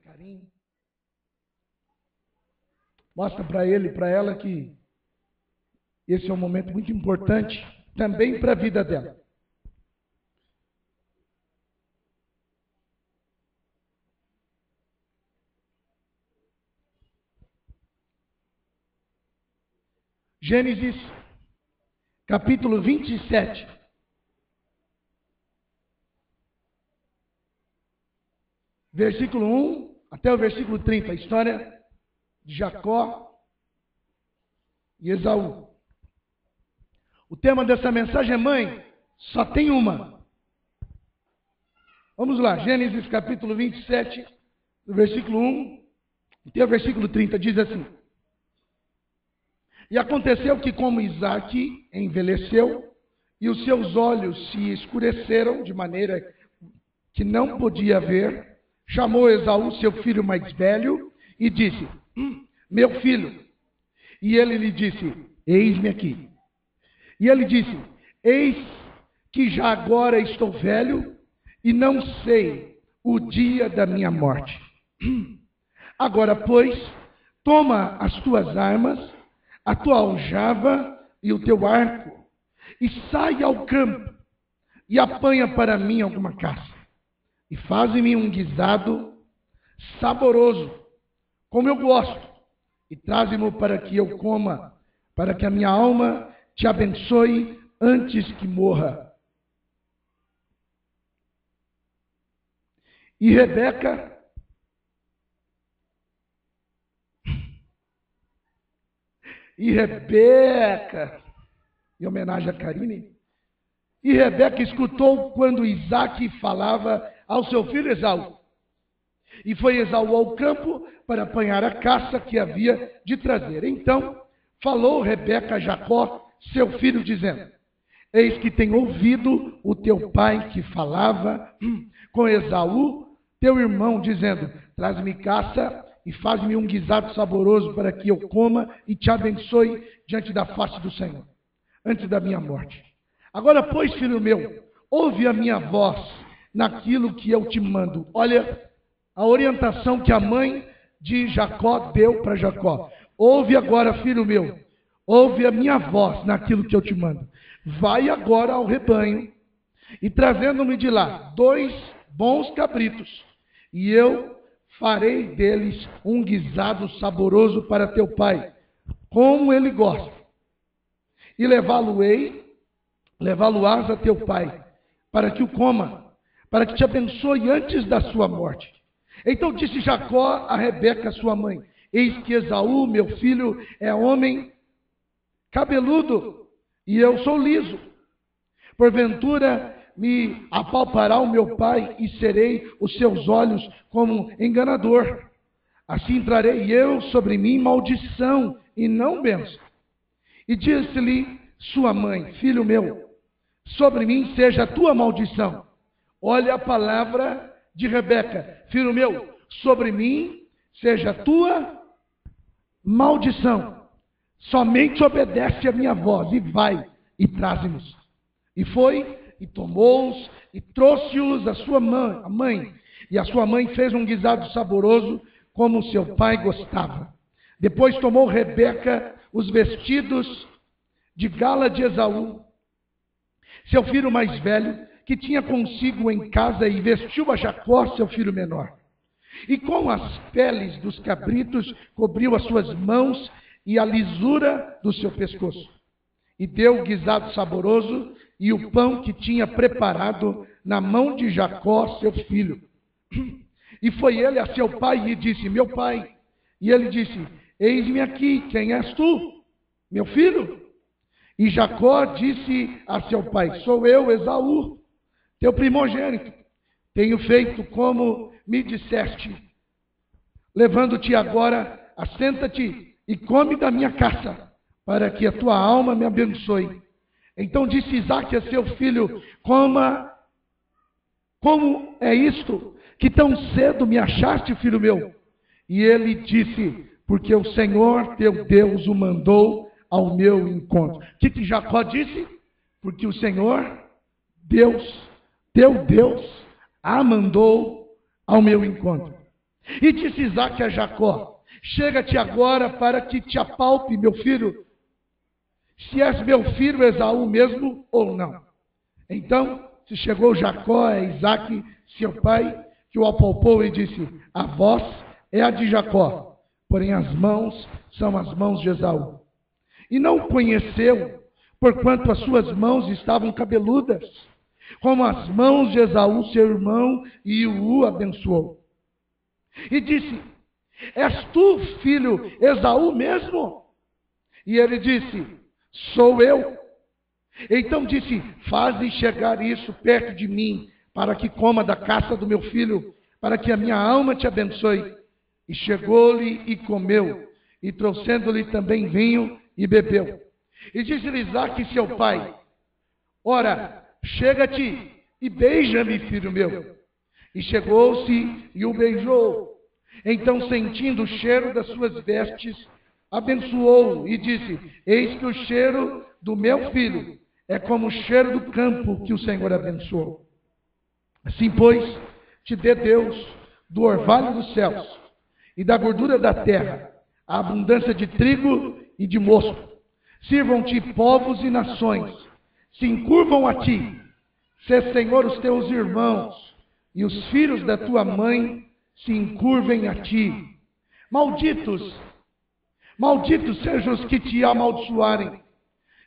carinho. Mostra para ele e para ela que esse é um momento muito importante também para a vida dela. Gênesis, capítulo 27. Versículo 1 até o versículo 30. A história de Jacó e Esaú. O tema dessa mensagem é mãe, só tem uma. Vamos lá, Gênesis capítulo 27, do versículo 1 até o versículo 30, diz assim. E aconteceu que como Isaque envelheceu e os seus olhos se escureceram de maneira que não podia ver, chamou Esaú, seu filho mais velho, e disse, meu filho. E ele lhe disse, eis-me aqui. E ele disse, eis que já agora estou velho e não sei o dia da minha morte. Agora, pois, toma as tuas armas, a tua aljava e o teu arco, e sai ao campo, e apanha para mim alguma caça, e faze-me um guisado saboroso, como eu gosto, e traze-mo para que eu coma, para que a minha alma te abençoe antes que morra. E Rebeca em homenagem a Karine, e Rebeca escutou quando Isaque falava ao seu filho Esaú. E foi Esaú ao campo para apanhar a caça que havia de trazer. Então falou Rebeca a Jacó, seu filho, dizendo, eis que tenho ouvido o teu pai que falava com Esaú, teu irmão, dizendo, traz-me caça e faz-me um guisado saboroso para que eu coma e te abençoe diante da face do Senhor, antes da minha morte. Agora, pois, filho meu, ouve a minha voz naquilo que eu te mando. Olha a orientação que a mãe de Jacó deu para Jacó. Ouve agora, filho meu, ouve a minha voz naquilo que eu te mando. Vai agora ao rebanho e trazendo-me de lá 2 bons cabritos, e eu farei deles um guisado saboroso para teu pai, como ele gosta. E levá-lo-ás a teu pai, para que o coma, para que te abençoe antes da sua morte. Então disse Jacó a Rebeca, sua mãe, eis que Esaú, meu filho, é homem cabeludo, e eu sou liso. Porventura me apalpará o meu pai, e serei os seus olhos como enganador. Assim trarei eu sobre mim maldição, e não bênção. E disse-lhe sua mãe, filho meu, sobre mim seja a tua maldição. Olha a palavra de Rebeca, filho meu, sobre mim seja a tua maldição. Somente obedece a minha voz, e vai, e traze-nos. E foi, e tomou-os, e trouxe-os a sua mãe. E a sua mãe fez um guisado saboroso, como seu pai gostava. Depois tomou Rebeca os vestidos de gala de Esaú, seu filho mais velho, que tinha consigo em casa, e vestiu a Jacó, seu filho menor. E com as peles dos cabritos cobriu as suas mãos e a lisura do seu pescoço. E deu o guisado saboroso e o pão que tinha preparado na mão de Jacó, seu filho. E foi ele a seu pai e disse, meu pai. E ele disse, eis-me aqui, quem és tu, meu filho? E Jacó disse a seu pai, sou eu, Esaú, teu primogênito. Tenho feito como me disseste. Levando-te agora, assenta-te e come da minha caça, para que a tua alma me abençoe. Então disse Isaque a seu filho, como é isto, que tão cedo me achaste, filho meu? E ele disse, porque o Senhor teu Deus o mandou ao meu encontro. O que Jacó disse? Porque o Senhor, Deus, teu Deus, a mandou ao meu encontro. E disse Isaque a Jacó: chega-te agora para que te apalpe, meu filho, se és meu filho Esaú mesmo ou não. Então se chegou Jacó a Isaque, seu pai, que o apalpou e disse: a voz é a de Jacó, porém as mãos são as mãos de Esaú. E não o conheceu, porquanto as suas mãos estavam cabeludas, como as mãos de Esaú, seu irmão, e o abençoou. E disse: és tu, filho Esaú mesmo? E ele disse: sou eu. Então disse: faze chegar isso perto de mim, para que coma da caça do meu filho, para que a minha alma te abençoe. E chegou-lhe e comeu, e trouxendo-lhe também vinho, e bebeu. E disse-lhe Isaque, seu pai: ora, chega-te e beija-me, filho meu. E chegou-se e o beijou. Então, sentindo o cheiro das suas vestes, abençoou e disse: eis que o cheiro do meu filho é como o cheiro do campo que o Senhor abençoou. Assim, pois, te dê Deus do orvalho dos céus e da gordura da terra a abundância de trigo e de mosto. Sirvam-te povos e nações, se encurvam a ti. Sê Senhor os teus irmãos, e os filhos da tua mãe se encurvem a ti. Malditos sejam os que te amaldiçoarem,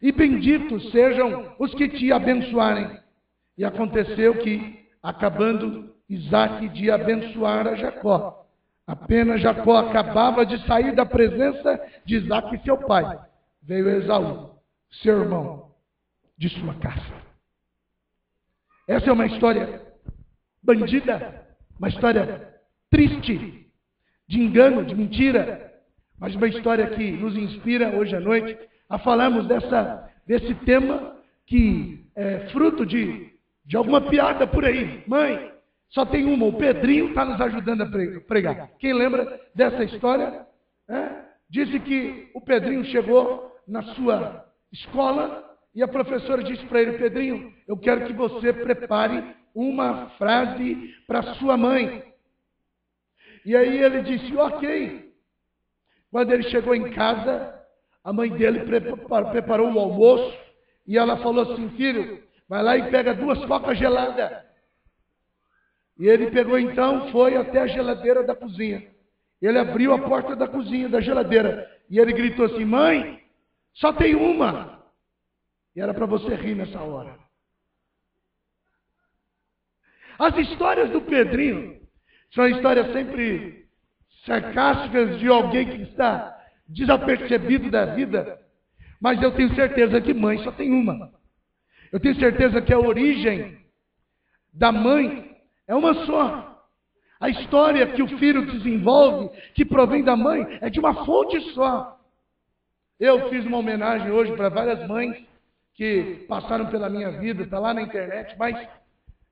e benditos sejam os que te abençoarem. E aconteceu que, acabando Isaque de abençoar a Jacó, apenas Jacó acabava de sair da presença de Isaque, seu pai, veio Esaú, seu irmão, de sua casa. Essa é uma história bandida, uma história triste, de engano, de mentira, mas uma história que nos inspira hoje à noite a falarmos desse tema que é fruto de alguma piada por aí. Mãe, só tem uma, o Pedrinho está nos ajudando a pregar. Quem lembra dessa história? Disse que o Pedrinho chegou na sua escola e a professora disse para ele: Pedrinho, eu quero que você prepare uma frase para sua mãe. E aí ele disse: ok. Quando ele chegou em casa, a mãe dele preparou o almoço e ela falou assim: filho, vai lá e pega 2 cocas geladas. E ele pegou então, foi até a geladeira da cozinha. Ele abriu a porta da cozinha, da geladeira, e ele gritou assim: mãe, só tem uma. E era para você rir nessa hora. As histórias do Pedrinho são histórias sempre sarcásticas de alguém que está desapercebido da vida, mas eu tenho certeza que mãe só tem uma. Eu tenho certeza que a origem da mãe é uma só. A história que o filho desenvolve, que provém da mãe, é de uma fonte só. Eu fiz uma homenagem hoje para várias mães que passaram pela minha vida, está lá na internet, mas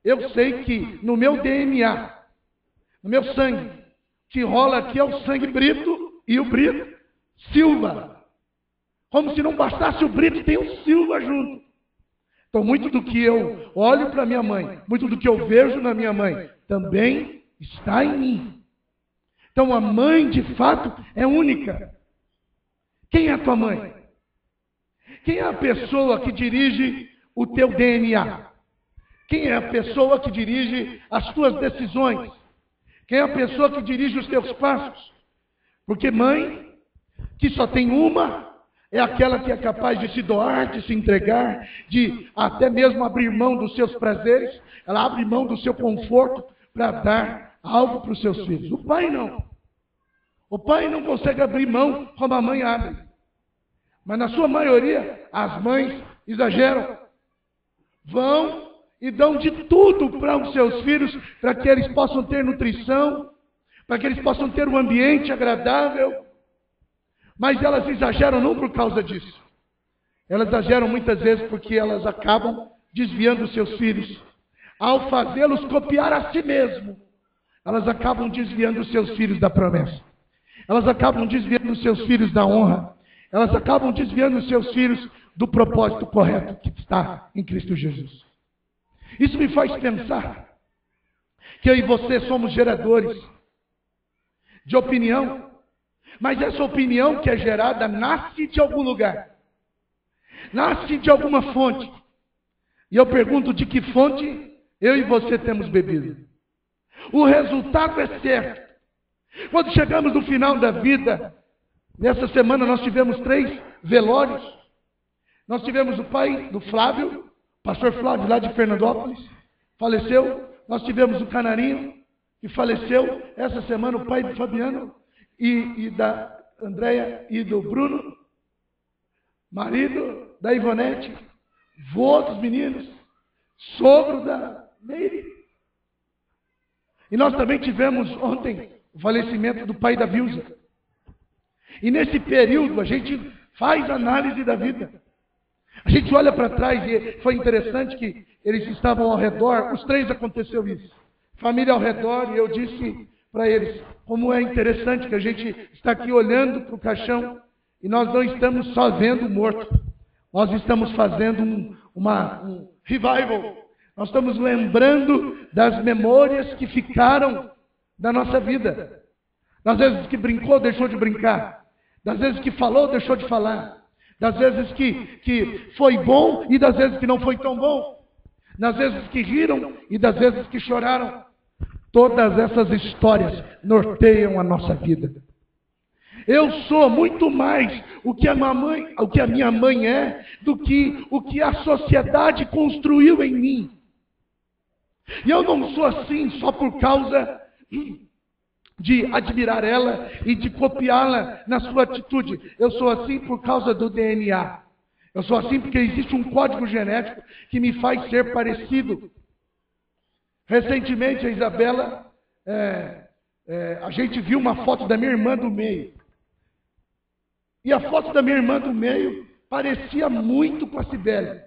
eu sei que no meu DNA, no meu sangue, que rola aqui é o sangue Brito e o Brito Silva. Como se não bastasse o Brito, tem o Silva junto. Então, muito do que eu olho para minha mãe, muito do que eu vejo na minha mãe, também está em mim. Então, a mãe, de fato, é única. Quem é a tua mãe? Quem é a pessoa que dirige o teu DNA? Quem é a pessoa que dirige as tuas decisões? Quem é a pessoa que dirige os teus passos? Porque mãe, que só tem uma, é aquela que é capaz de se doar, de se entregar, de até mesmo abrir mão dos seus prazeres. Ela abre mão do seu conforto para dar algo para os seus filhos. O pai não. O pai não consegue abrir mão como a mãe abre. Mas na sua maioria, as mães exageram. Vão e dão de tudo para os seus filhos, para que eles possam ter nutrição, para que eles possam ter um ambiente agradável. Mas elas exageram não por causa disso. Elas exageram muitas vezes porque elas acabam desviando os seus filhos. Ao fazê-los copiar a si mesmo, elas acabam desviando os seus filhos da promessa. Elas acabam desviando os seus filhos da honra. Elas acabam desviando os seus filhos do propósito correto que está em Cristo Jesus. Isso me faz pensar que eu e você somos geradores de opinião, mas essa opinião que é gerada nasce de algum lugar, nasce de alguma fonte. E eu pergunto, de que fonte eu e você temos bebido? O resultado é certo. Quando chegamos no final da vida, nessa semana nós tivemos 3 velórios. Nós tivemos o pai do Flávio, pastor Flávio, lá de Fernandópolis, faleceu. Nós tivemos o Canarinho, que faleceu. Essa semana o pai do Fabiano e da Andréia e do Bruno, marido da Ivonete, vô dos meninos, sogro da Meire. E nós também tivemos ontem o falecimento do pai da Vilza. E nesse período a gente faz análise da vida. A gente olha para trás e foi interessante que eles estavam ao redor, os 3 aconteceu isso. Família ao redor, e eu disse para eles, como é interessante que a gente está aqui olhando para o caixão e nós não estamos só vendo o morto. Nós estamos fazendo um revival. Nós estamos lembrando das memórias que ficaram da nossa vida. Das vezes que brincou, deixou de brincar. Das vezes que falou, deixou de falar. Das vezes que foi bom e das vezes que não foi tão bom. Das vezes que riram e das vezes que choraram. Todas essas histórias norteiam a nossa vida. Eu sou muito mais o que a minha mãe é do que o que a sociedade construiu em mim. E eu não sou assim só por causa de admirar ela e de copiá-la na sua atitude. Eu sou assim por causa do DNA. Eu sou assim porque existe um código genético que me faz ser parecido. Recentemente, a Isabela, a gente viu uma foto da minha irmã do meio. E a foto da minha irmã do meio parecia muito com a Cibele.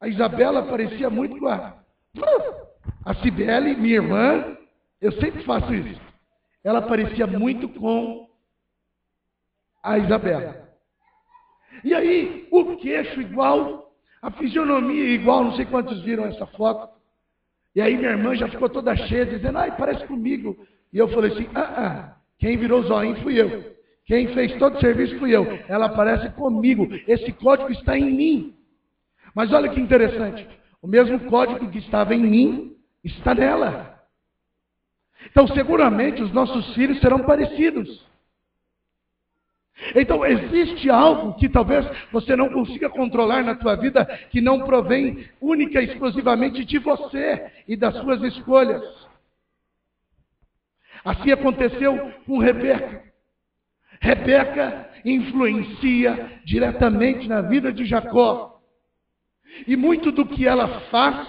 A Isabela parecia muito com a Cibele, minha irmã. Eu sempre faço isso. Ela parecia muito com a Isabela. E aí, o queixo igual, a fisionomia igual, não sei quantos viram essa foto. E aí minha irmã já ficou toda cheia, dizendo, ai, parece comigo. E eu falei assim, quem virou o zoinho fui eu. Quem fez todo o serviço fui eu. Ela parece comigo. Esse código está em mim. Mas olha que interessante. O mesmo código que estava em mim está nela. Então, seguramente, os nossos filhos serão parecidos. Então, existe algo que talvez você não consiga controlar na tua vida, que não provém única e exclusivamente de você e das suas escolhas. Assim aconteceu com Rebeca. Rebeca influencia diretamente na vida de Jacó. E muito do que ela faz,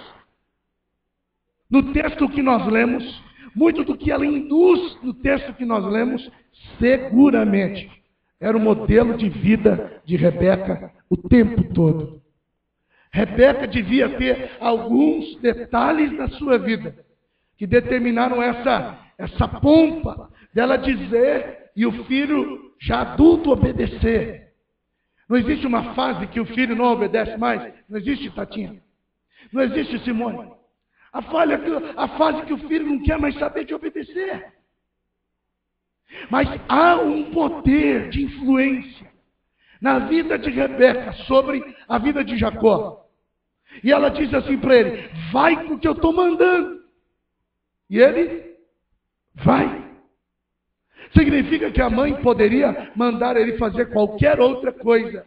no texto que nós lemos, muito do que ela induz no texto que nós lemos, seguramente era o modelo de vida de Rebeca o tempo todo. Rebeca devia ter alguns detalhes na sua vida que determinaram essa pompa dela dizer e o filho já adulto obedecer. Não existe uma fase que o filho não obedece mais. Não existe, Tatinha. Não existe, Simone. A fase que o filho não quer mais saber de obedecer. Mas há um poder de influência na vida de Rebeca sobre a vida de Jacó. E ela diz assim para ele, vai porque eu estou mandando. E ele vai. Significa que a mãe poderia mandar ele fazer qualquer outra coisa.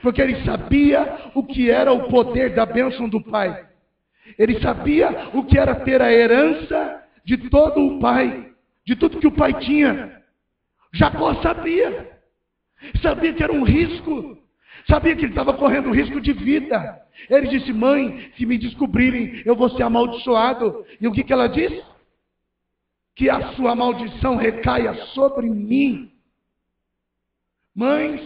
Porque ele sabia o que era o poder da bênção do pai. Ele sabia o que era ter a herança de todo o pai, de tudo que o pai tinha. Jacó sabia. Sabia que era um risco. Sabia que ele estava correndo risco de vida. Ele disse, mãe, se me descobrirem, eu vou ser amaldiçoado. E o que ela disse? Que a sua maldição recaia sobre mim. Mães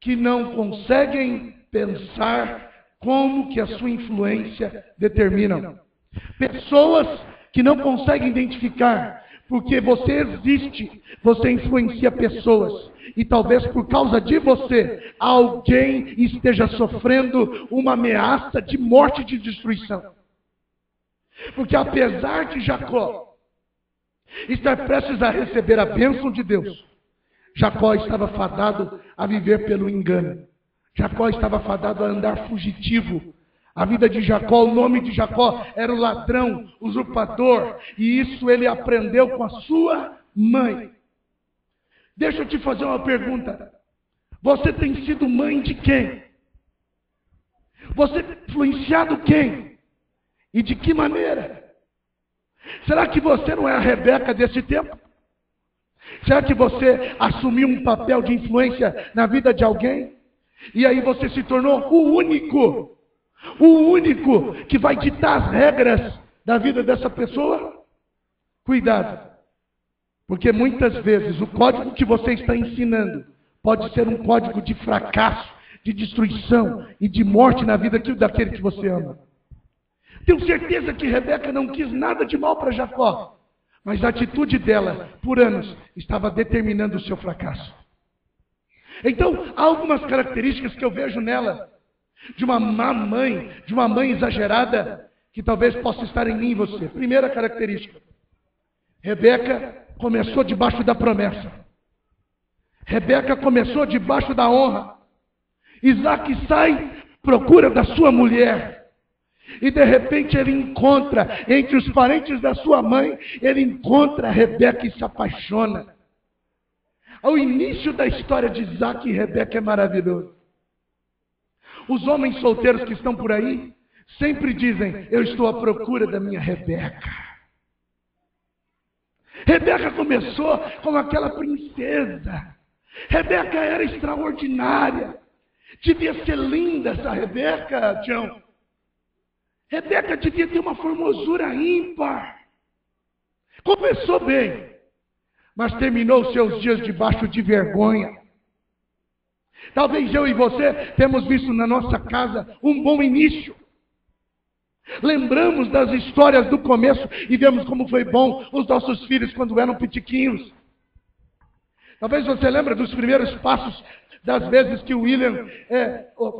que não conseguem pensar como que a sua influência determinam. Pessoas que não conseguem identificar, porque você existe, você influencia pessoas. E talvez por causa de você, alguém esteja sofrendo uma ameaça de morte e de destruição. Porque apesar de Jacó estar prestes a receber a bênção de Deus, Jacó estava fadado a viver pelo engano. Jacó estava fadado a andar fugitivo. A vida de Jacó, o nome de Jacó era o ladrão, usurpador, e isso ele aprendeu com a sua mãe. Deixa eu te fazer uma pergunta. Você tem sido mãe de quem? Você tem influenciado quem? E de que maneira? Será que você não é a Rebeca desse tempo? Será que você assumiu um papel de influência na vida de alguém? E aí você se tornou o único que vai ditar as regras da vida dessa pessoa? Cuidado, porque muitas vezes o código que você está ensinando pode ser um código de fracasso, de destruição e de morte na vida daquele que você ama. Tenho certeza que Rebeca não quis nada de mal para Jacó, mas a atitude dela, por anos, estava determinando o seu fracasso. Então, há algumas características que eu vejo nela, de uma má mãe, de uma mãe exagerada, que talvez possa estar em mim e você. Primeira característica, Rebeca começou debaixo da promessa. Rebeca começou debaixo da honra. Isaac sai, procura da sua mulher. E de repente ele encontra, entre os parentes da sua mãe, ele encontra Rebeca e se apaixona. O início da história de Isaac e Rebeca é maravilhoso. Os homens solteiros que estão por aí sempre dizem: eu estou à procura da minha Rebeca. Rebeca começou como aquela princesa. Rebeca era extraordinária. Devia ser linda essa Rebeca, Tião. Rebeca devia ter uma formosura ímpar. Começou bem, mas terminou seus dias debaixo de vergonha. Talvez eu e você temos visto na nossa casa um bom início. Lembramos das histórias do começo e vemos como foi bom os nossos filhos quando eram pitiquinhos. Talvez você lembre dos primeiros passos, das vezes que o William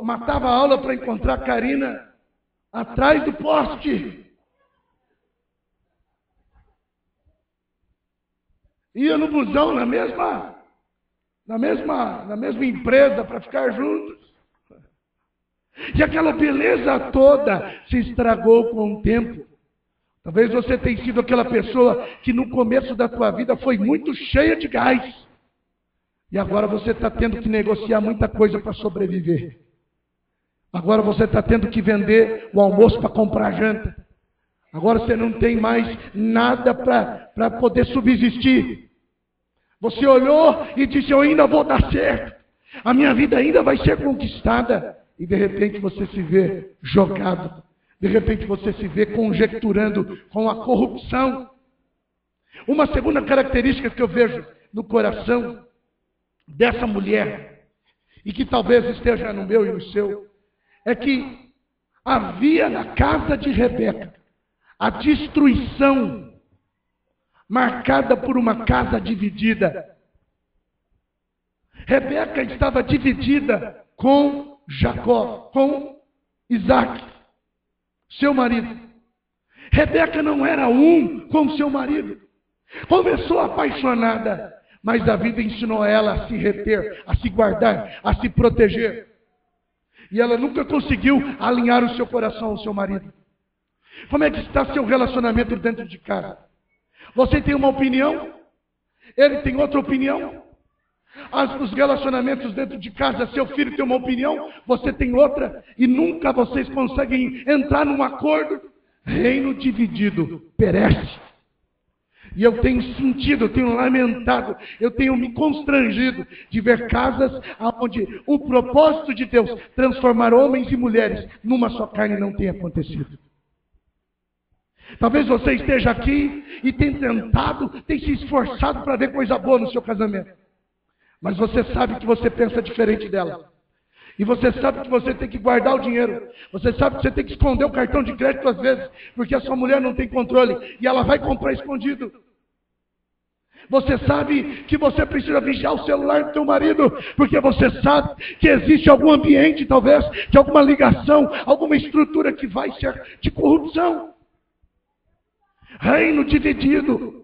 matava a aula para encontrar a Karina atrás do poste. Ia no busão na mesma empresa para ficar juntos. E aquela beleza toda se estragou com o tempo. Talvez você tenha sido aquela pessoa que no começo da tua vida foi muito cheia de gás. E agora você está tendo que negociar muita coisa para sobreviver. Agora você está tendo que vender o almoço para comprar janta. Agora você não tem mais nada para poder subsistir. Você olhou e disse: eu ainda vou dar certo. A minha vida ainda vai ser conquistada. E de repente você se vê jogado. De repente você se vê conjecturando com a corrupção. Uma segunda característica que eu vejo no coração dessa mulher, e que talvez esteja no meu e no seu, é que havia na casa de Rebeca a destruição marcada por uma casa dividida. Rebeca estava dividida com Jacó, com Isaac, seu marido. Rebeca não era um com seu marido. Começou apaixonada, mas a vida ensinou ela a se reter, a se guardar, a se proteger. E ela nunca conseguiu alinhar o seu coração ao seu marido. Como é que está seu relacionamento dentro de casa? Você tem uma opinião? Ele tem outra opinião? Os relacionamentos dentro de casa, seu filho tem uma opinião, você tem outra, e nunca vocês conseguem entrar num acordo. Reino dividido perece. E eu tenho sentido, eu tenho lamentado, eu tenho me constrangido de ver casas onde o propósito de Deus transformar homens e mulheres numa só carne não tenha acontecido. Talvez você esteja aqui e tenha tentado, tenha se esforçado para ver coisa boa no seu casamento. Mas você sabe que você pensa diferente dela. E você sabe que você tem que guardar o dinheiro. Você sabe que você tem que esconder o cartão de crédito às vezes, porque a sua mulher não tem controle e ela vai comprar escondido. Você sabe que você precisa vigiar o celular do teu marido, porque você sabe que existe algum ambiente, talvez, de alguma ligação, alguma estrutura que vai ser de corrupção. Reino dividido.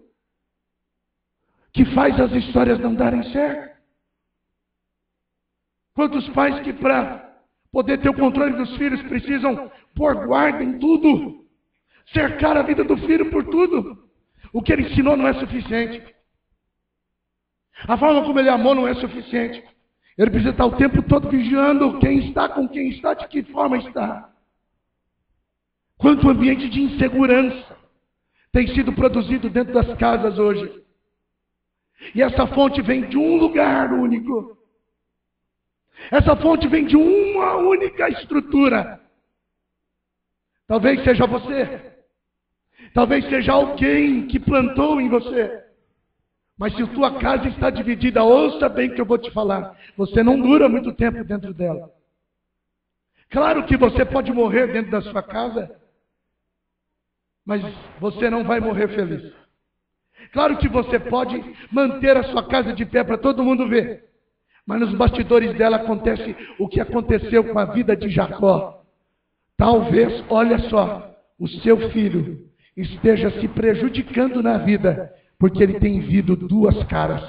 que faz as histórias não darem certo. Quantos pais que para poder ter o controle dos filhos precisam pôr guarda em tudo, cercar a vida do filho por tudo. O que ele ensinou não é suficiente. A forma como ele amou não é suficiente. Ele precisa estar o tempo todo vigiando quem está, com quem está, de que forma está. Quanto ambiente de insegurança tem sido produzido dentro das casas hoje. E essa fonte vem de um lugar único. Essa fonte vem de uma única estrutura. Talvez seja você. Talvez seja alguém que plantou em você. Mas se a tua casa está dividida, ouça bem o que eu vou te falar. Você não dura muito tempo dentro dela. Claro que você pode morrer dentro da sua casa, mas você não vai morrer feliz. Claro que você pode manter a sua casa de pé para todo mundo ver. Mas nos bastidores dela acontece o que aconteceu com a vida de Jacó. Talvez, olha só, o seu filho esteja se prejudicando na vida, porque ele tem vivido duas caras.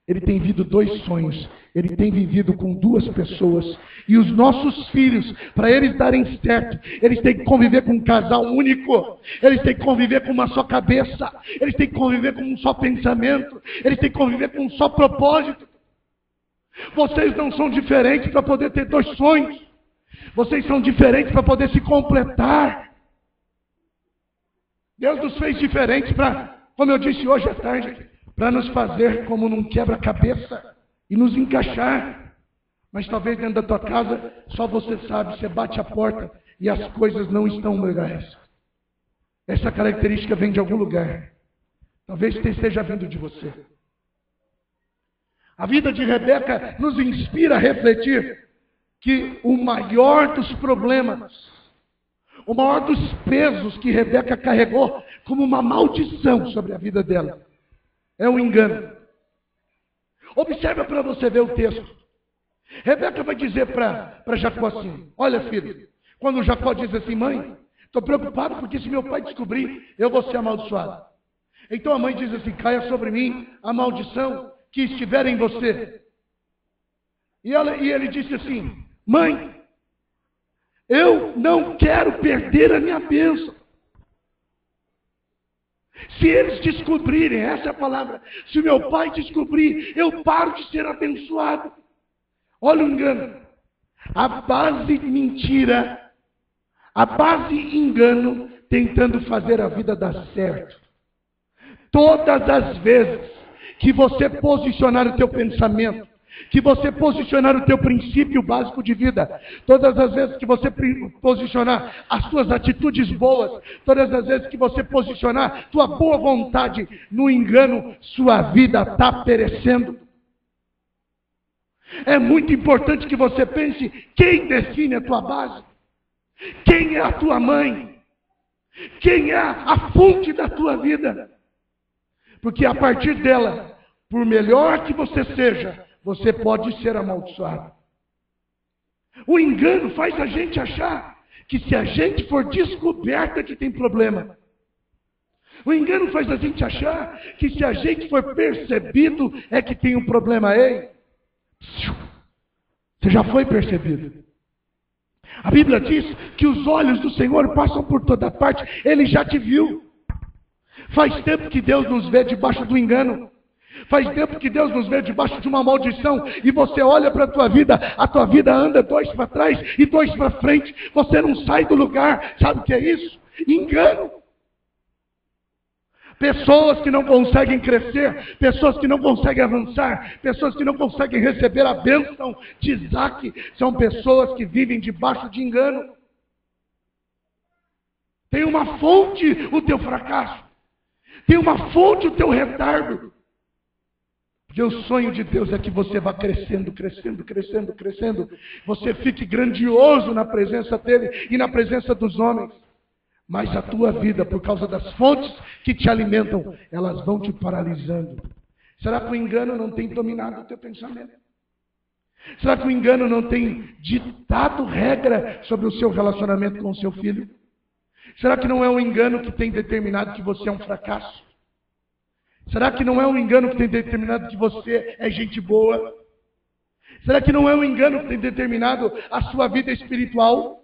Ele tem vivido dois sonhos. Ele tem vivido com duas pessoas. E os nossos filhos, para eles darem certo, eles têm que conviver com um casal único. Eles têm que conviver com uma só cabeça. Eles têm que conviver com um só pensamento. Eles têm que conviver com um só propósito. Vocês não são diferentes para poder ter dois sonhos. Vocês são diferentes para poder se completar. Deus nos fez diferentes para, como eu disse hoje à tarde, para nos fazer como num quebra-cabeça e nos encaixar. Mas talvez dentro da tua casa, só você sabe, você bate a porta e as coisas não estão legais. Essa característica vem de algum lugar. Talvez esteja vindo de você. A vida de Rebeca nos inspira a refletir que o maior dos problemas, o maior dos pesos que Rebeca carregou como uma maldição sobre a vida dela, é o engano. Observa para você ver o texto. Rebeca vai dizer para Jacó assim: olha, filho, quando Jacó diz assim: mãe, estou preocupado porque se meu pai descobrir, eu vou ser amaldiçoado. Então a mãe diz assim: caia sobre mim a maldição que estiver em você. E ele disse assim: mãe, eu não quero perder a minha bênção. Se eles descobrirem, essa é a palavra, se o meu pai descobrir, eu paro de ser abençoado. Olha o engano. A base mentira, a base engano, tentando fazer a vida dar certo. Todas as vezes que você posicionar o teu pensamento, que você posicionar o teu princípio básico de vida, todas as vezes que você posicionar as suas atitudes boas, todas as vezes que você posicionar tua boa vontade no engano, sua vida está perecendo. É muito importante que você pense quem define a tua base, quem é a tua mãe, quem é a fonte da tua vida, porque a partir dela, por melhor que você seja, você pode ser amaldiçoado. O engano faz a gente achar que se a gente for descoberta que tem problema. O engano faz a gente achar que se a gente for percebido é que tem um problema. Ei, você já foi percebido. A Bíblia diz que os olhos do Senhor passam por toda parte. Ele já te viu. Faz tempo que Deus nos vê debaixo do engano. Faz tempo que Deus nos vê debaixo de uma maldição e você olha para a tua vida anda dois para trás e dois para frente, você não sai do lugar. Sabe o que é isso? Engano. Pessoas que não conseguem crescer, pessoas que não conseguem avançar, pessoas que não conseguem receber a bênção de Isaac, são pessoas que vivem debaixo de engano. Tem uma fonte o teu fracasso, tem uma fonte o teu retardo. Porque o sonho de Deus é que você vá crescendo, crescendo, crescendo, crescendo. Você fique grandioso na presença dele e na presença dos homens. Mas a tua vida, por causa das fontes que te alimentam, elas vão te paralisando. Será que o engano não tem dominado o teu pensamento? Será que o engano não tem ditado regra sobre o seu relacionamento com o seu filho? Será que não é o engano que tem determinado que você é um fracasso? Será que não é um engano que tem determinado que você é gente boa? Será que não é um engano que tem determinado a sua vida espiritual?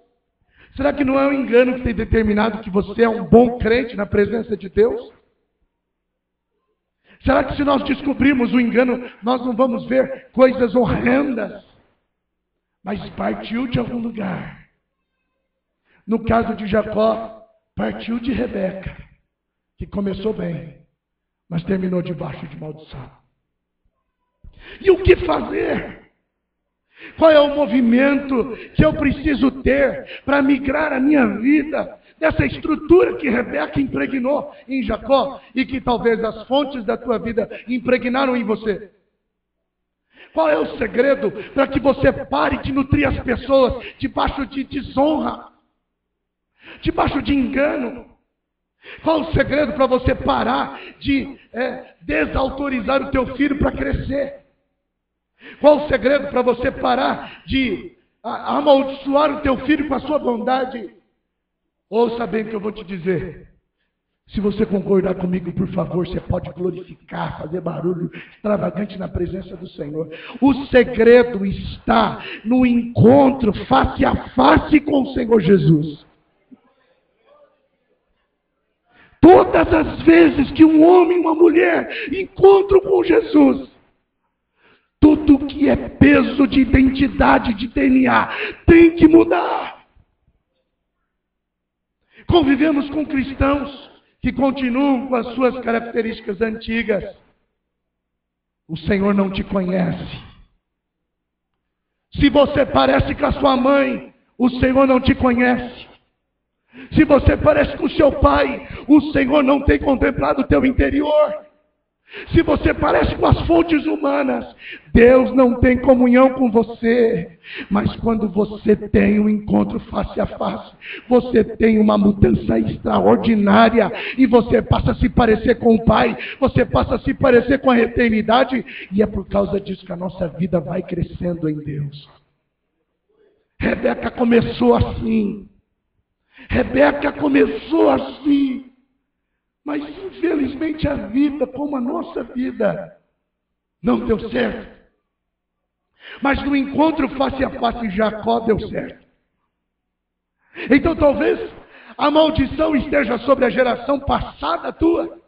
Será que não é um engano que tem determinado que você é um bom crente na presença de Deus? Será que se nós descobrirmos o engano, nós não vamos ver coisas horrendas? Mas partiu de algum lugar. No caso de Jacó, partiu de Rebeca, que começou bem, mas terminou debaixo de maldição. E o que fazer? Qual é o movimento que eu preciso ter para migrar a minha vida dessa estrutura que Rebeca impregnou em Jacó e que talvez as fontes da tua vida impregnaram em você? Qual é o segredo para que você pare de nutrir as pessoas debaixo de desonra, debaixo de engano? Qual o segredo para você parar de desautorizar o teu filho para crescer? Qual o segredo para você parar de amaldiçoar o teu filho com a sua bondade? Ouça bem o que eu vou te dizer. Se você concordar comigo, por favor, você pode glorificar, fazer barulho extravagante na presença do Senhor. O segredo está no encontro face a face com o Senhor Jesus. Todas as vezes que um homem e uma mulher encontram com Jesus, tudo que é peso de identidade, de DNA, tem que mudar. Convivemos com cristãos que continuam com as suas características antigas. O Senhor não te conhece. Se você parece com a sua mãe, o Senhor não te conhece. Se você parece com o seu pai, o Senhor não tem contemplado o teu interior. Se você parece com as fontes humanas, Deus não tem comunhão com você. Mas quando você tem um encontro face a face, você tem uma mudança extraordinária. E você passa a se parecer com o Pai, você passa a se parecer com a eternidade. E é por causa disso que a nossa vida vai crescendo em Deus. Rebeca começou assim. Rebeca começou assim. Mas infelizmente a vida, como a nossa vida, não deu certo. Mas no encontro face a face, Jacó deu certo. Então talvez a maldição esteja sobre a geração passada tua.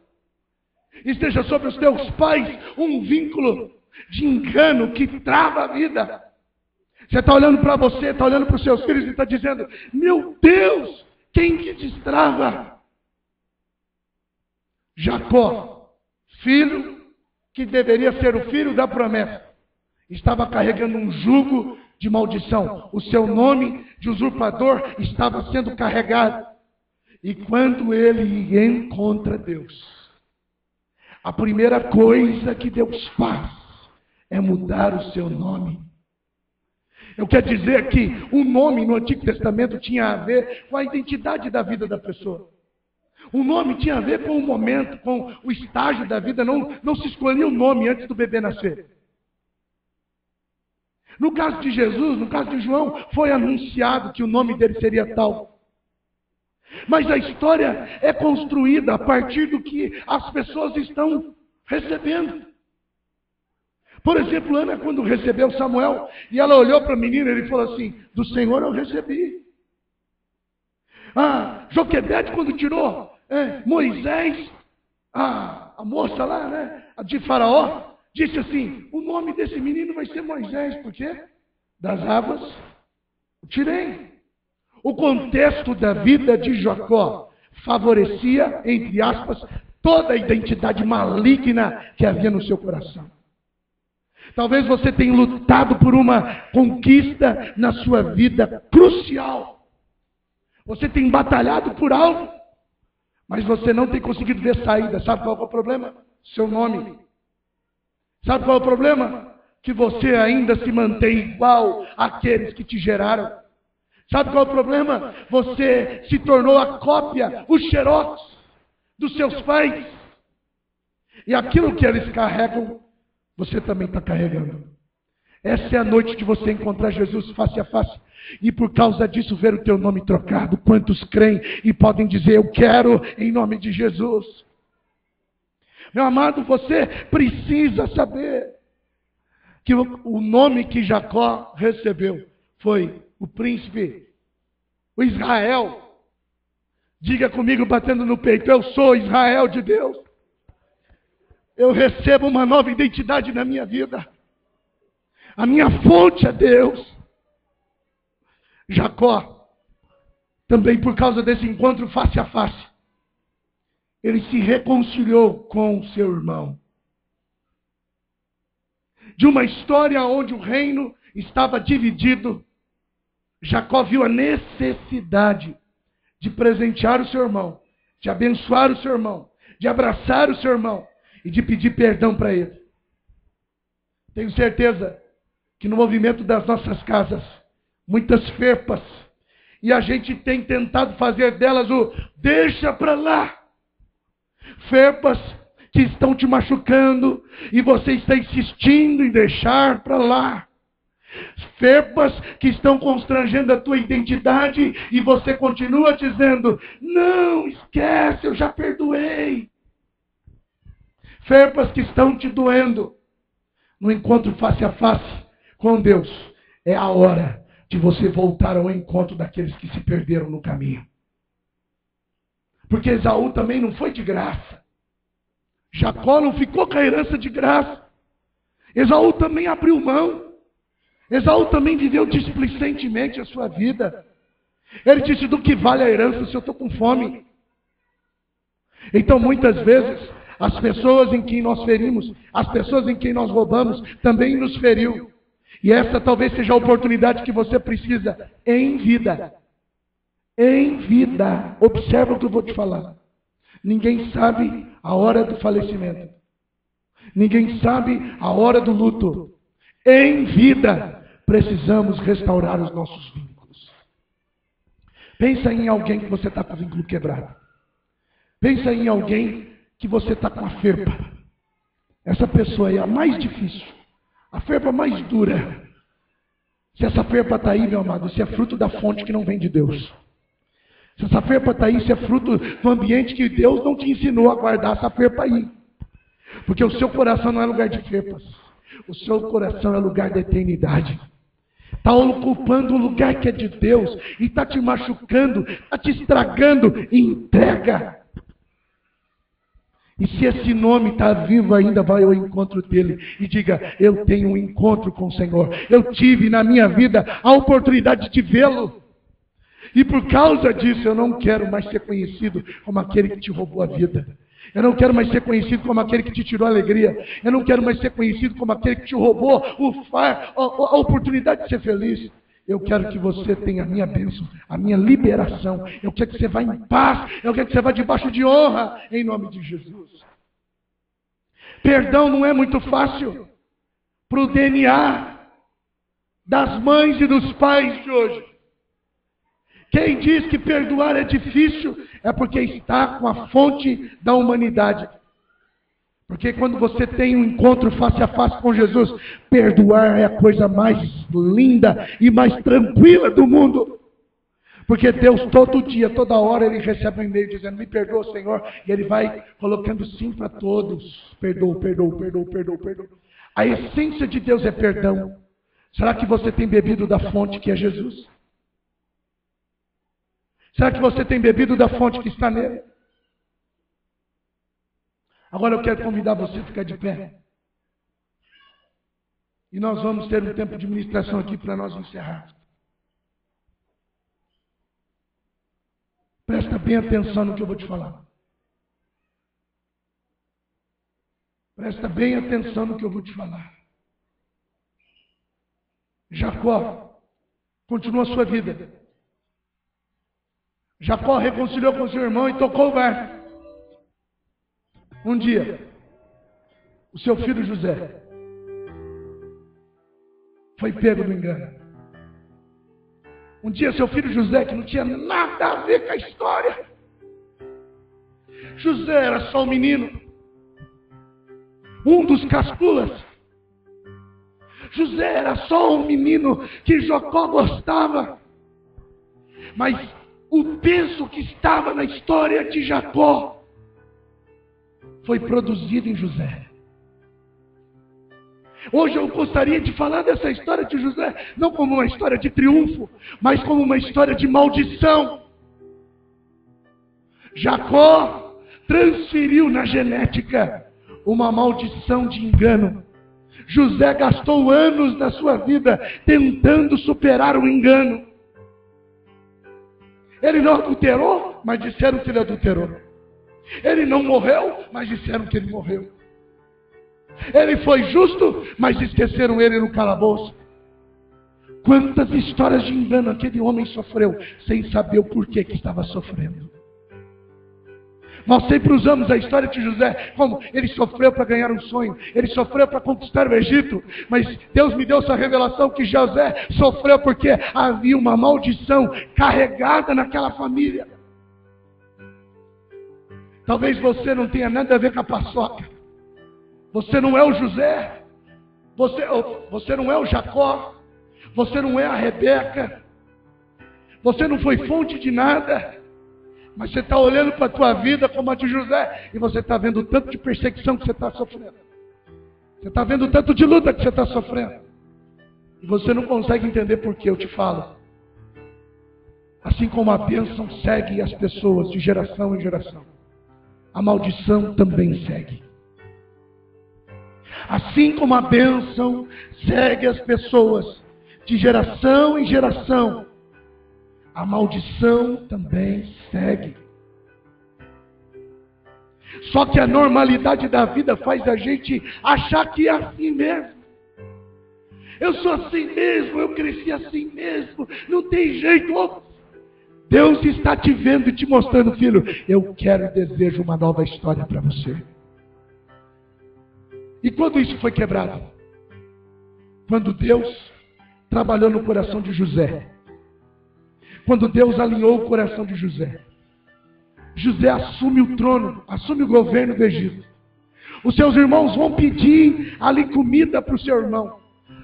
Esteja sobre os teus pais um vínculo de engano que trava a vida. Você está olhando para você, está olhando para os seus filhos e está dizendo, meu Deus, quem que destrava? Jacó, filho que deveria ser o filho da promessa, estava carregando um jugo de maldição. O seu nome de usurpador estava sendo carregado. E quando ele encontra Deus, a primeira coisa que Deus faz é mudar o seu nome. Eu quero dizer que o nome no Antigo Testamento tinha a ver com a identidade da vida da pessoa. O nome tinha a ver com o momento, com o estágio da vida. Não se escolhia o nome antes do bebê nascer. No caso de Jesus, no caso de João, foi anunciado que o nome dele seria tal. Mas a história é construída a partir do que as pessoas estão recebendo. Por exemplo, Ana, quando recebeu Samuel, e ela olhou para a menina, ele falou assim, do Senhor eu recebi. Joquebede, quando tirou Moisés, a moça lá, né, a de Faraó, disse assim, o nome desse menino vai ser Moisés, por quê? Das águas o tirei. O contexto da vida de Jacó favorecia, entre aspas, toda a identidade maligna que havia no seu coração. Talvez você tenha lutado por uma conquista na sua vida crucial. Você tem batalhado por algo, mas você não tem conseguido ver saída. Sabe qual é o problema? Seu nome. Sabe qual é o problema? Que você ainda se mantém igual àqueles que te geraram. Sabe qual é o problema? Você se tornou a cópia, o xerox dos seus pais. E aquilo que eles carregam, você também está carregando. Essa é a noite de você encontrar Jesus face a face. E por causa disso ver o teu nome trocado. Quantos creem e podem dizer, eu quero em nome de Jesus. Meu amado, você precisa saber que o nome que Jacó recebeu foi o príncipe, o Israel. Diga comigo, batendo no peito: eu sou Israel de Deus. Eu recebo uma nova identidade na minha vida. A minha fonte é Deus. Jacó, também por causa desse encontro face a face, ele se reconciliou com seu irmão. De uma história onde o reino estava dividido, Jacó viu a necessidade de presentear o seu irmão, de abençoar o seu irmão, de abraçar o seu irmão e de pedir perdão para ele. Tenho certeza que no movimento das nossas casas, muitas ferpas, e a gente tem tentado fazer delas o deixa para lá. Ferpas que estão te machucando e você está insistindo em deixar para lá. Ferpas que estão constrangendo a tua identidade e você continua dizendo: não, esquece, eu já perdoei. Ferpas que estão te doendo. No encontro face a face com Deus, é a hora de você voltar ao encontro daqueles que se perderam no caminho. Porque Esaú também não foi de graça. Jacó não ficou com a herança de graça. Esaú também abriu mão. Esaú também viveu displicentemente a sua vida. Ele disse: do que vale a herança se eu estou com fome? Então muitas vezes as pessoas em quem nós ferimos, as pessoas em quem nós roubamos, também nos feriu. E essa talvez seja a oportunidade que você precisa em vida. Em vida. Observa o que eu vou te falar. Ninguém sabe a hora do falecimento. Ninguém sabe a hora do luto. Em vida, precisamos restaurar os nossos vínculos. Pensa em alguém que você está com o vínculo quebrado. Pensa em alguém que você está com a ferpa. Essa pessoa é a mais difícil. A ferpa mais dura. Se essa ferpa está aí, meu amado, isso é fruto da fonte que não vem de Deus. Se essa ferpa está aí, isso é fruto do ambiente que Deus não te ensinou a guardar essa ferpa aí. Porque o seu coração não é lugar de ferpas. O seu coração é lugar da eternidade. Está ocupando um lugar que é de Deus e está te machucando, está te estragando. Entrega. E se esse nome está vivo ainda, vai ao encontro dele e diga: eu tenho um encontro com o Senhor. Eu tive na minha vida a oportunidade de vê-lo. E por causa disso eu não quero mais ser conhecido como aquele que te roubou a vida. Eu não quero mais ser conhecido como aquele que te tirou a alegria. Eu não quero mais ser conhecido como aquele que te roubou a oportunidade de ser feliz. Eu quero que você tenha a minha bênção, a minha liberação. Eu quero que você vá em paz. Eu quero que você vá debaixo de honra, em nome de Jesus. Perdão não é muito fácil para o DNA das mães e dos pais de hoje. Quem diz que perdoar é difícil é porque está com a fonte da humanidade. Porque quando você tem um encontro face a face com Jesus, perdoar é a coisa mais linda e mais tranquila do mundo. Porque Deus todo dia, toda hora, Ele recebe um e-mail dizendo: me perdoa, Senhor. E Ele vai colocando sim para todos. Perdoa, perdoa, perdoa, perdoa, perdoa. A essência de Deus é perdão. Será que você tem bebido da fonte que é Jesus? Será que você tem bebido da fonte que está nele? Agora eu quero convidar você a ficar de pé. E nós vamos ter um tempo de ministração aqui para nós encerrar. Presta bem atenção no que eu vou te falar. Presta bem atenção no que eu vou te falar. Jacó continua a sua vida. Jacó reconciliou com seu irmão e tocou o barco. Um dia, o seu filho José foi pego no engano. Um dia, seu filho José, que não tinha nada a ver com a história. José era só um menino, um dos casculas. José era só um menino que Jacó gostava. Mas o peso que estava na história de Jacó foi produzido em José. Hoje eu gostaria de falar dessa história de José, não como uma história de triunfo, mas como uma história de maldição. Jacó transferiu na genética uma maldição de engano. José gastou anos da sua vida tentando superar o engano. Ele não adulterou, mas disseram que ele adulterou. Ele não morreu, mas disseram que ele morreu. Ele foi justo, mas esqueceram ele no calabouço. Quantas histórias de engano aquele homem sofreu, sem saber o porquê que estava sofrendo. Nós sempre usamos a história de José como ele sofreu para ganhar um sonho, ele sofreu para conquistar o Egito, mas Deus me deu essa revelação que José sofreu porque havia uma maldição carregada naquela família. Talvez você não tenha nada a ver com a paçoca, você não é o José, você não é o Jacó, você não é a Rebeca, você não foi fonte de nada. Mas você está olhando para a tua vida como a de José, e você está vendo o tanto de perseguição que você está sofrendo. Você está vendo o tanto de luta que você está sofrendo. E você não consegue entender por que eu te falo. Assim como a bênção segue as pessoas de geração em geração, a maldição também segue. Assim como a bênção segue as pessoas de geração em geração, a maldição também segue. Só que a normalidade da vida faz a gente achar que é assim mesmo. Eu sou assim mesmo, eu cresci assim mesmo, não tem jeito. Deus está te vendo e te mostrando, filho, eu quero e desejo uma nova história para você. E quando isso foi quebrado? Quando Deus trabalhou no coração de José. Quando Deus alinhou o coração de José. José assume o trono, assume o governo do Egito. Os seus irmãos vão pedir ali comida para o seu irmão.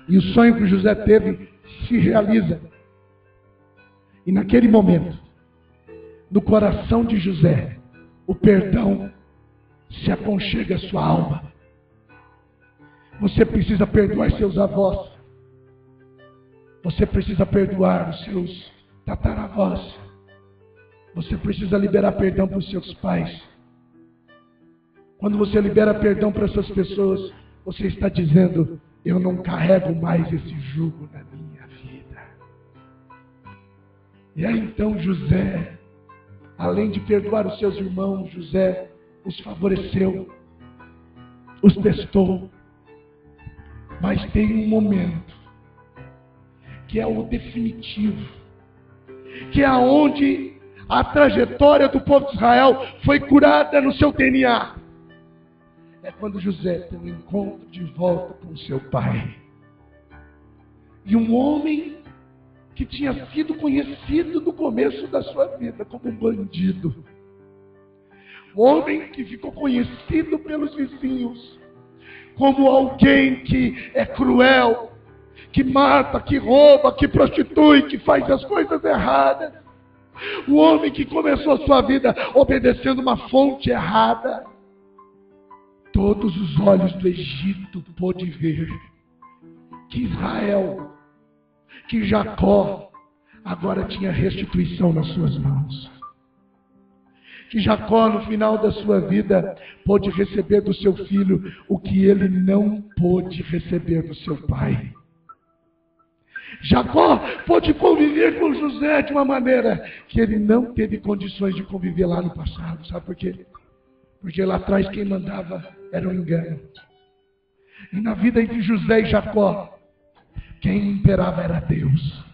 E o sonho que José teve se realiza. E naquele momento, no coração de José, o perdão se aconchega à sua alma. Você precisa perdoar seus avós. Você precisa perdoar os seus tataravós. Você precisa liberar perdão para os seus pais. Quando você libera perdão para essas pessoas, você está dizendo, eu não carrego mais esse jugo na minha vida. E aí então José, além de perdoar os seus irmãos, José os favoreceu, os testou. Mas tem um momento que é o definitivo, que é onde a trajetória do povo de Israel foi curada no seu DNA. É quando José tem um encontro de volta com seu pai. E um homem que tinha sido conhecido no começo da sua vida como um bandido. Um homem que ficou conhecido pelos vizinhos como alguém que é cruel, que mata, que rouba, que prostitui, que faz as coisas erradas. O homem que começou a sua vida obedecendo uma fonte errada. Todos os olhos do Egito pôde ver que Israel, que Jacó, agora tinha restituição nas suas mãos. Que Jacó, no final da sua vida, pôde receber do seu filho o que ele não pôde receber do seu pai. Jacó pôde conviver com José de uma maneira que ele não teve condições de conviver lá no passado. Sabe por quê? Porque lá atrás quem mandava era o engano. E na vida entre José e Jacó, quem imperava era Deus.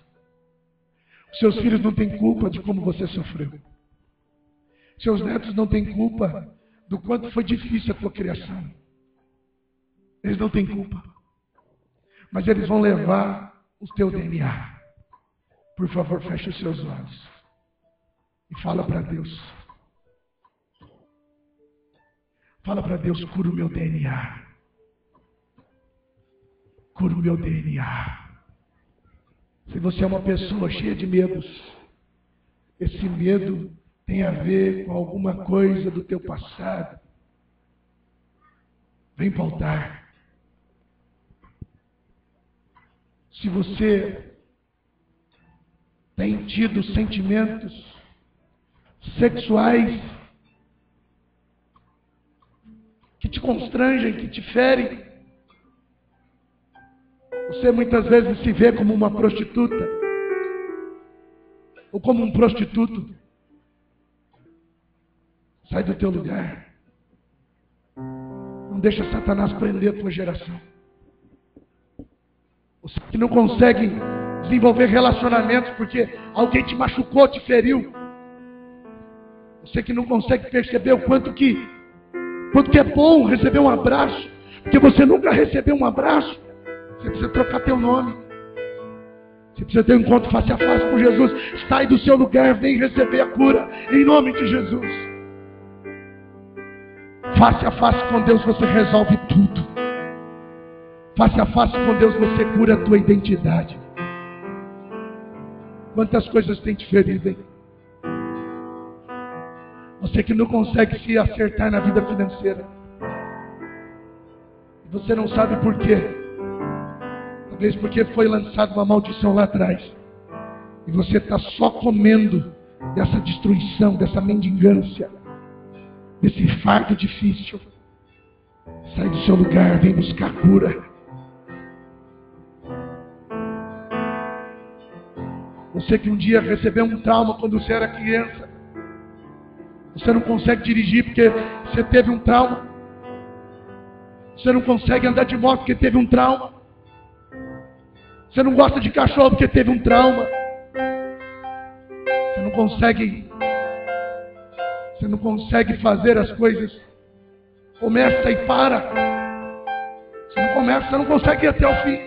Os seus filhos não têm culpa de como você sofreu. Seus netos não têm culpa do quanto foi difícil a tua criação. Eles não têm culpa. Mas eles vão levar o teu DNA. Por favor, feche os seus olhos. E fala para Deus. Fala para Deus, cura o meu DNA. Cura o meu DNA. Se você é uma pessoa cheia de medos, esse medo tem a ver com alguma coisa do teu passado. vem para o altar. Se você tem tido sentimentos sexuais que te constrangem, que te ferem, você muitas vezes se vê como uma prostituta ou como um prostituto. Sai do teu lugar. Não deixa Satanás prender a tua geração. Você que não consegue desenvolver relacionamentos porque alguém te machucou, te feriu. Você que não consegue perceber o quanto que é bom receber um abraço, porque você nunca recebeu um abraço. Você precisa trocar teu nome. Você precisa ter um encontro face a face com Jesus. Sai do seu lugar, vem receber a cura em nome de Jesus. Face a face com Deus você resolve tudo. Face a face com Deus você cura a tua identidade. Quantas coisas tem te ferido, hein? Você que não consegue se acertar na vida financeira. Você não sabe por quê. Talvez porque foi lançada uma maldição lá atrás. E você está só comendo dessa destruição, dessa mendigância, desse fardo difícil. Sai do seu lugar, vem buscar cura. Você que um dia recebeu um trauma quando você era criança. Você não consegue dirigir porque você teve um trauma. Você não consegue andar de moto porque teve um trauma. Você não gosta de cachorro porque teve um trauma. Você não consegue fazer as coisas. Começa e para. Você não começa, você não consegue ir até o fim.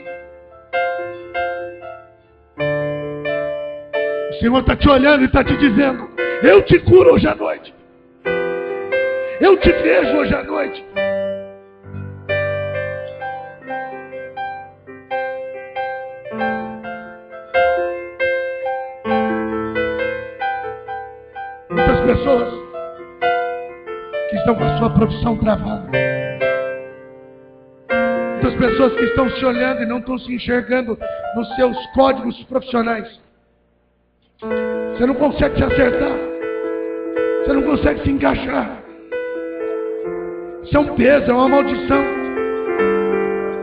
O Senhor está te olhando e está te dizendo: eu te curo hoje à noite. Eu te vejo hoje à noite. Muitas pessoas que estão com a sua profissão travada. Muitas pessoas que estão se olhando e não estão se enxergando nos seus códigos profissionais. Você não consegue se acertar. Você não consegue se encaixar. Isso é um peso, é uma maldição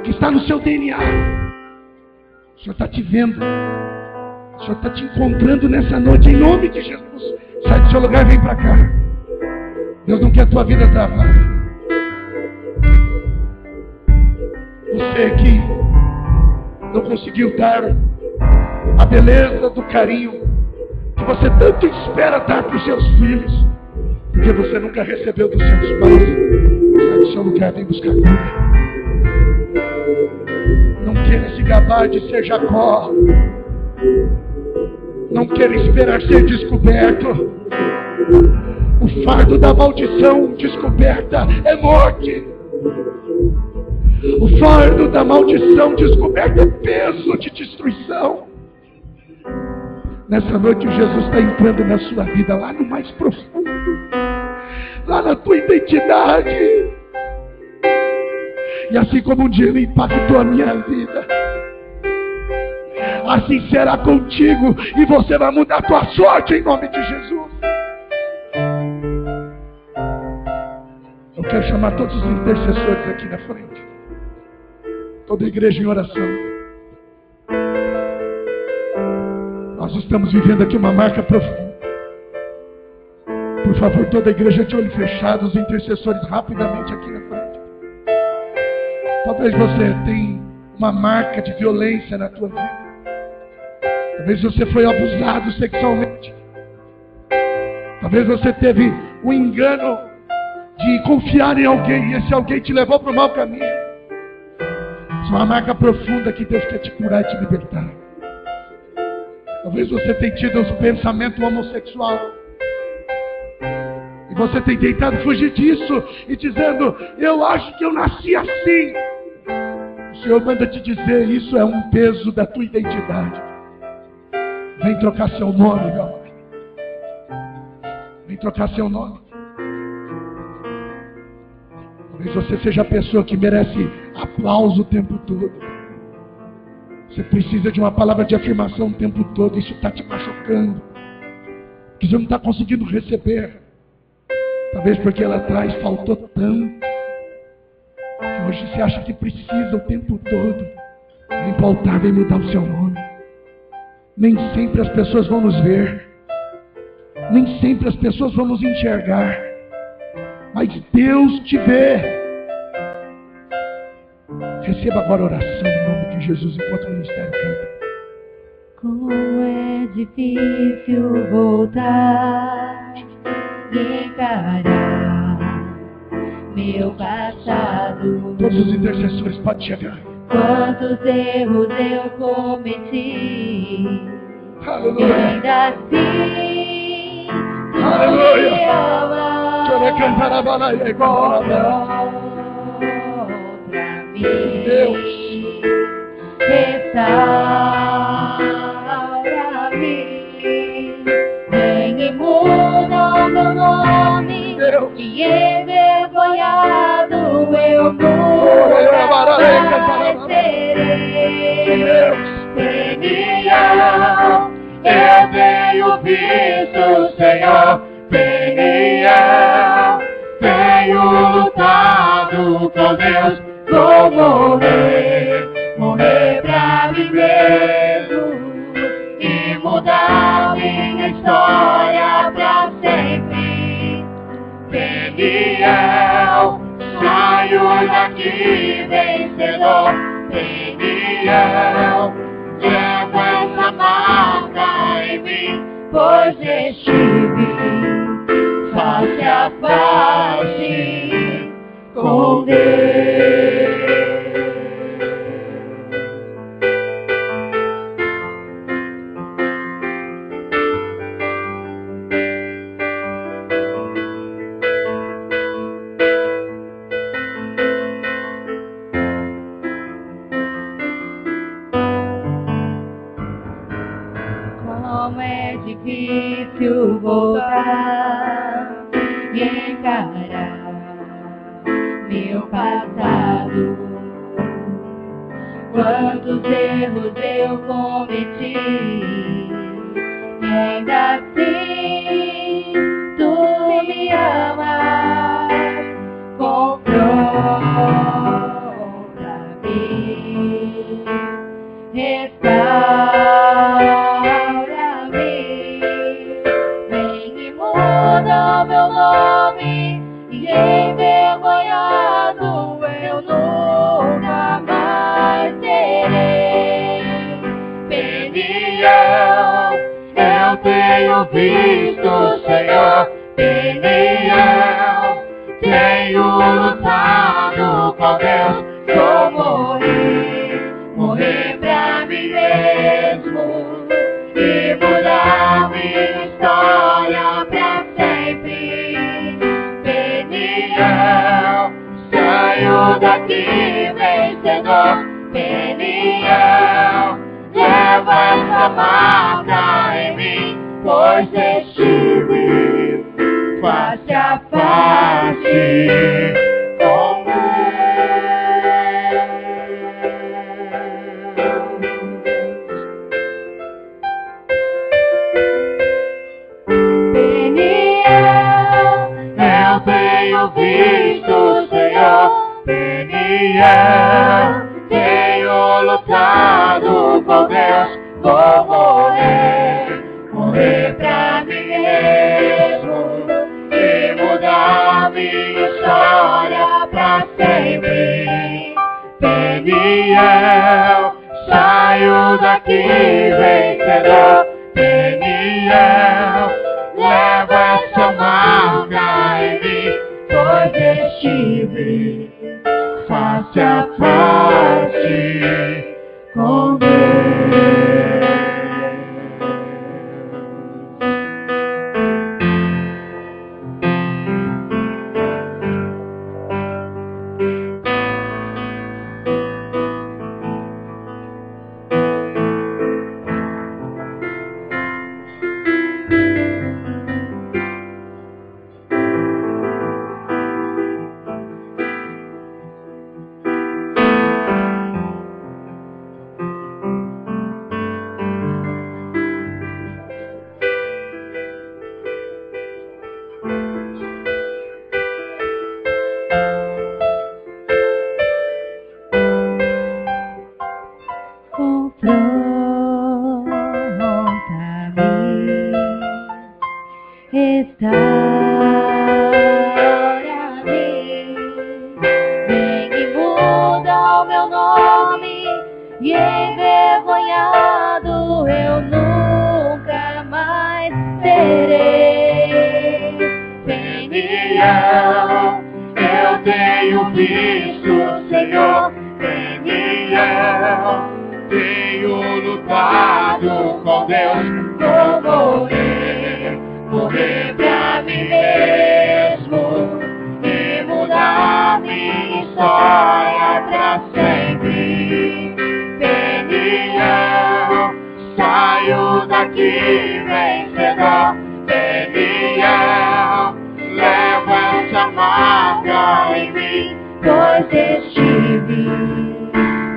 que está no seu DNA. O Senhor está te vendo. O Senhor está te encontrando nessa noite, em nome de Jesus. Sai do seu lugar e vem para cá. Deus não quer a tua vida travada. Você que não conseguiu dar a beleza do carinho que você tanto espera dar para os seus filhos, porque você nunca recebeu dos seus pais. Sai do seu lugar, vem buscar cura. Não queira se gabar de ser Jacó. Não queira esperar ser descoberto. O fardo da maldição descoberta é morte. O fardo da maldição descoberta é peso de destruição. Nessa noite Jesus está entrando na sua vida, lá no mais profundo, lá na tua identidade. E assim como um dia Ele impactou a minha vida, assim será contigo, e você vai mudar a tua sorte em nome de Jesus. Eu quero chamar todos os intercessores aqui na frente, toda a igreja em oração. Nós estamos vivendo aqui uma marca profunda. Por favor, toda a igreja de olho fechado, os intercessores rapidamente aqui na frente. Talvez você tenha uma marca de violência na tua vida. Talvez você foi abusado sexualmente. Talvez você teve o engano de confiar em alguém e esse alguém te levou para o mau caminho. Isso é uma marca profunda que Deus quer te curar e te libertar. Talvez você tenha tido um pensamento homossexual e você tenha tentado fugir disso e dizendo: eu acho que eu nasci assim. O Senhor manda te dizer: isso é um peso da tua identidade. Vem trocar seu nome, meu amor. Vem trocar seu nome. Talvez você seja a pessoa que merece aplauso o tempo todo. Você precisa de uma palavra de afirmação o tempo todo. Isso está te machucando. Que você não está conseguindo receber. Talvez porque lá atrás faltou tanto. Que hoje você acha que precisa o tempo todo. Vem para o altar, vem mudar o seu nome. Nem sempre as pessoas vão nos ver. Nem sempre as pessoas vão nos enxergar. Mas Deus te vê. Receba agora a oração em nome de Jesus enquanto o ministério canta. Como é difícil voltar e encarar meu passado. Todos os intercessores podem chegar. Quantos erros eu cometi. Aleluia. E ainda assim, Aleluia. me ama. Deus, restaura-me, vem e muda o meu nome, Deus. e envergonhado eu nunca mais serei. Peniel, eu tenho visto, Senhor, Peniel, tenho lutado com Deus. Vou morrer pra mim mesmo e mudar minha história pra sempre. Peniel, saio daqui vencedor. Peniel, levo essa marca em mim, pois estive face a face com Deus. Como é difícil voltar e encarar meu passado. Quantos erros eu cometi, e ainda assim tu me amas, confronta-me, restaura-me, vem e muda o meu nome, e envergonhado eu nunca mais serei. Peniel, eu tenho visto, Senhor. Peniel, tenho lutado com Deus. Vou morrer pra mim mesmo e mudar minha história pra sempre. Peniel, saio daqui vencedor. Peniel, leva essa marca em mim, pois estive face a face com Peniel, eu tenho visto, Senhor. Peniel, tenho lutado com Deus. Vou morrer pra mim mesmo e mudar minha história pra sempre. Peniel, saio daqui vencedor. Peniel, leva essa marca em mim, pois estive face a face com Deus. verei. Peniel, eu tenho visto, Senhor. Peniel, tenho lutado com Deus. Vou morrer pra mim mesmo e mudar minha história pra sempre. Peniel, saio daqui vencedor. Peniel, levo essa marca em mim, pois estive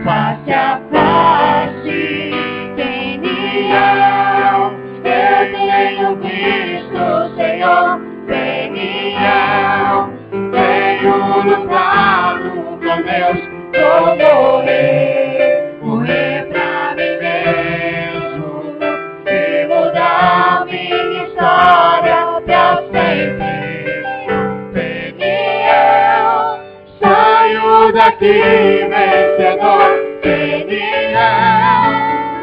face a face. Peniel, eu tenho visto, Senhor. Peniel, tenho lutado com Deus. Vou morrer pra mim mesmo e mudar minha história pra sempre. Peniel, saio daqui vencedor. Peniel,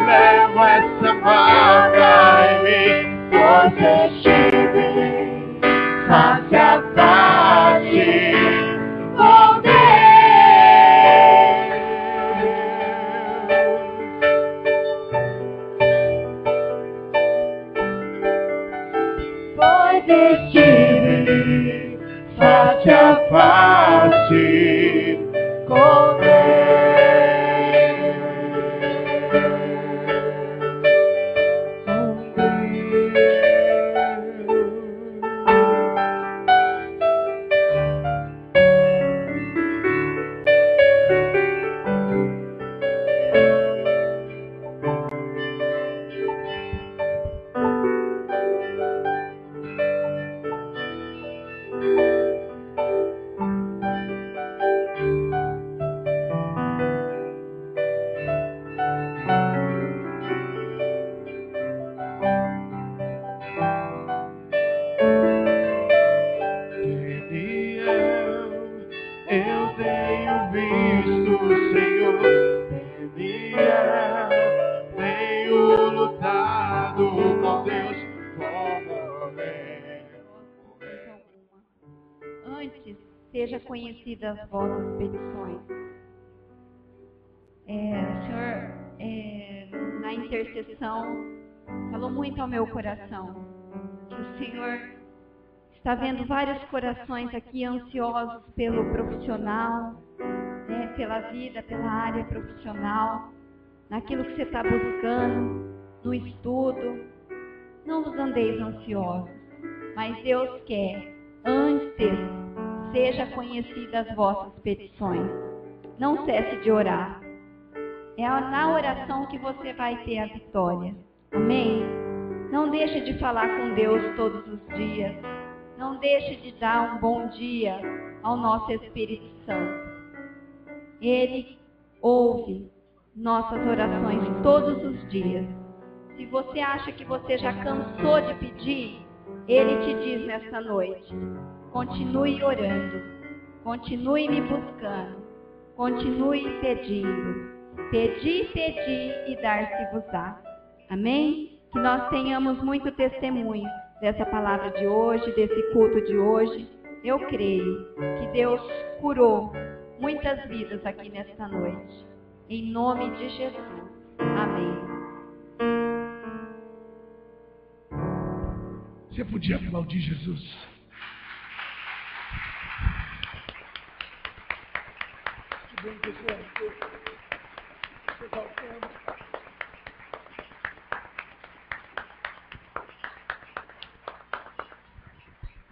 levo essa marca em mim, pois estive face a face com Deus. Pois estive face a face com Seja conhecida as vossas petições. Senhor, na intercessão, falou muito ao meu coração que o Senhor está vendo vários corações aqui ansiosos pelo profissional, né, pela vida, pela área profissional, naquilo que você está buscando, no estudo. Não vos andeis ansiosos, mas Deus quer, antes, seja conhecida as vossas petições. Não cesse de orar. É na oração que você vai ter a vitória. Amém? Não deixe de falar com Deus todos os dias. Não deixe de dar um bom dia ao nosso Espírito Santo. Ele ouve nossas orações todos os dias. Se você acha que você já cansou de pedir, Ele te diz nesta noite: continue orando, continue me buscando, continue pedindo. Pedi, pedi e dar-se-vos-á. Amém? Que nós tenhamos muito testemunho dessa palavra de hoje, desse culto de hoje. Eu creio que Deus curou muitas vidas aqui nesta noite. Em nome de Jesus. Amém. Você podia aplaudir Jesus? Que bem, pessoal.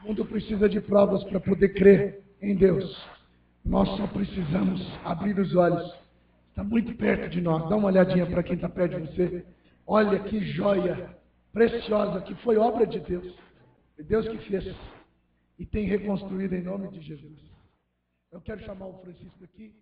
O mundo precisa de provas para poder crer em Deus. Nós só precisamos abrir os olhos. Está muito perto de nós. Dá uma olhadinha para quem está perto de você. Olha que joia preciosa que foi obra de Deus. Foi Deus que fez e tem reconstruído em nome de Jesus. Eu quero chamar o Francisco aqui.